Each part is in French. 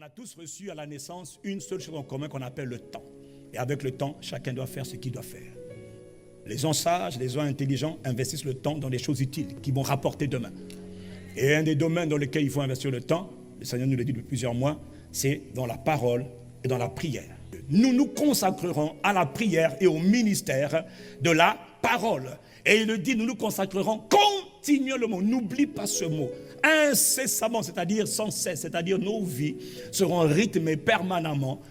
a tous reçu à la naissance une seule chose en commun qu'on appelle le temps. Et avec le temps, chacun doit faire ce qu'il doit faire. Les gens sages, les gens intelligents investissent le temps dans des choses utiles qui vont rapporter demain. Et un des domaines dans lesquels il faut investir le temps, le Seigneur nous l'a dit depuis plusieurs mois, c'est dans la parole et dans la prière. Nous nous consacrerons à la prière et au ministère de la parole. Et il le dit, nous nous consacrerons continuellement. N'oublie pas ce mot. Incessamment, c'est-à-dire sans cesse, c'est-à-dire nos vies seront rythmées permanemment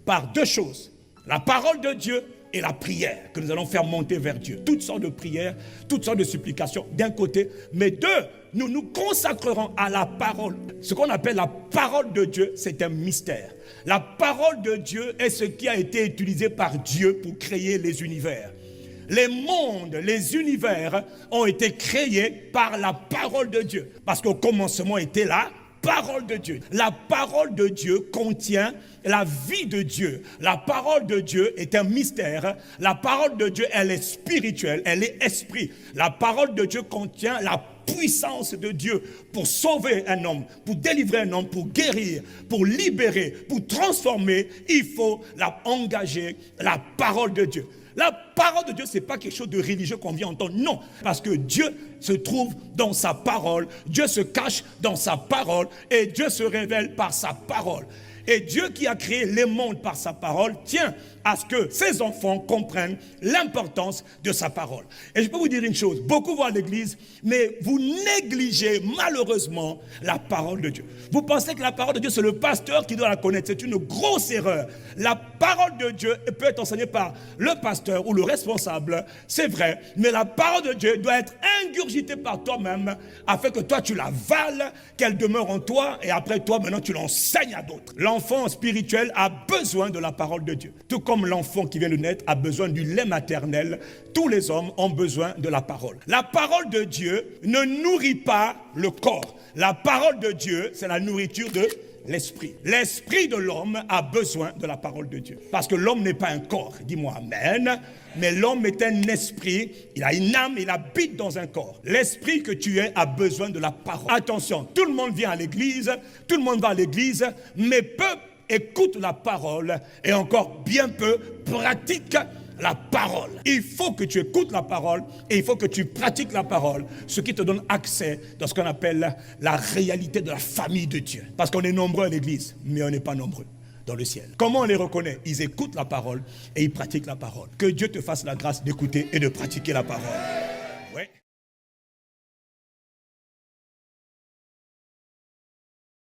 par deux choses. La parole de Dieu et la prière que nous allons faire monter vers Dieu. Toutes sortes de prières, toutes sortes de supplications d'un côté, mais deux, nous nous consacrerons à la parole. Ce qu'on appelle la parole de Dieu, c'est un mystère. La parole de Dieu est ce qui a été utilisé par Dieu pour créer les univers. Les mondes, les univers ont été créés par la parole de Dieu. Parce qu'au commencement était la parole de Dieu. La parole de Dieu contient la vie de Dieu. La parole de Dieu est un mystère. La parole de Dieu, elle est spirituelle, elle est esprit. La parole de Dieu contient la puissance de Dieu pour sauver un homme, pour délivrer un homme, pour guérir, pour libérer, pour transformer. Il faut engager la parole de Dieu. La parole de Dieu, ce n'est pas quelque chose de religieux qu'on vient entendre. Non, parce que Dieu se trouve dans sa parole. Dieu se cache dans sa parole et Dieu se révèle par sa parole. Et Dieu qui a créé les mondes par sa parole tient à ce que ses enfants comprennent l'importance de sa parole. Et je peux vous dire une chose, beaucoup vont à l'église, mais vous négligez malheureusement la parole de Dieu. Vous pensez que la parole de Dieu, c'est le pasteur qui doit la connaître. C'est une grosse erreur. La parole de Dieu peut être enseignée par le pasteur ou le responsable, c'est vrai, mais la parole de Dieu doit être ingurgitée par toi-même afin que toi tu la vales, qu'elle demeure en toi et après toi maintenant tu l'enseignes à d'autres. L'enfant spirituel a besoin de la parole de Dieu. Tout comme l'enfant qui vient de naître a besoin du lait maternel, tous les hommes ont besoin de la parole. La parole de Dieu ne nourrit pas le corps. La parole de Dieu, c'est la nourriture de l'esprit. L'esprit de l'homme a besoin de la parole de Dieu. Parce que l'homme n'est pas un corps, dis-moi amen, mais l'homme est un esprit, il a une âme, il habite dans un corps. L'esprit que tu es a besoin de la parole. Attention, tout le monde vient à l'église, tout le monde va à l'église, mais peu écoute la parole et encore bien peu pratique la parole. Il faut que tu écoutes la parole et il faut que tu pratiques la parole, ce qui te donne accès dans ce qu'on appelle la réalité de la famille de Dieu. Parce qu'on est nombreux à l'église, mais on n'est pas nombreux dans le ciel. Comment on les reconnaît? Ils écoutent la parole et ils pratiquent la parole. Que Dieu te fasse la grâce d'écouter et de pratiquer la parole.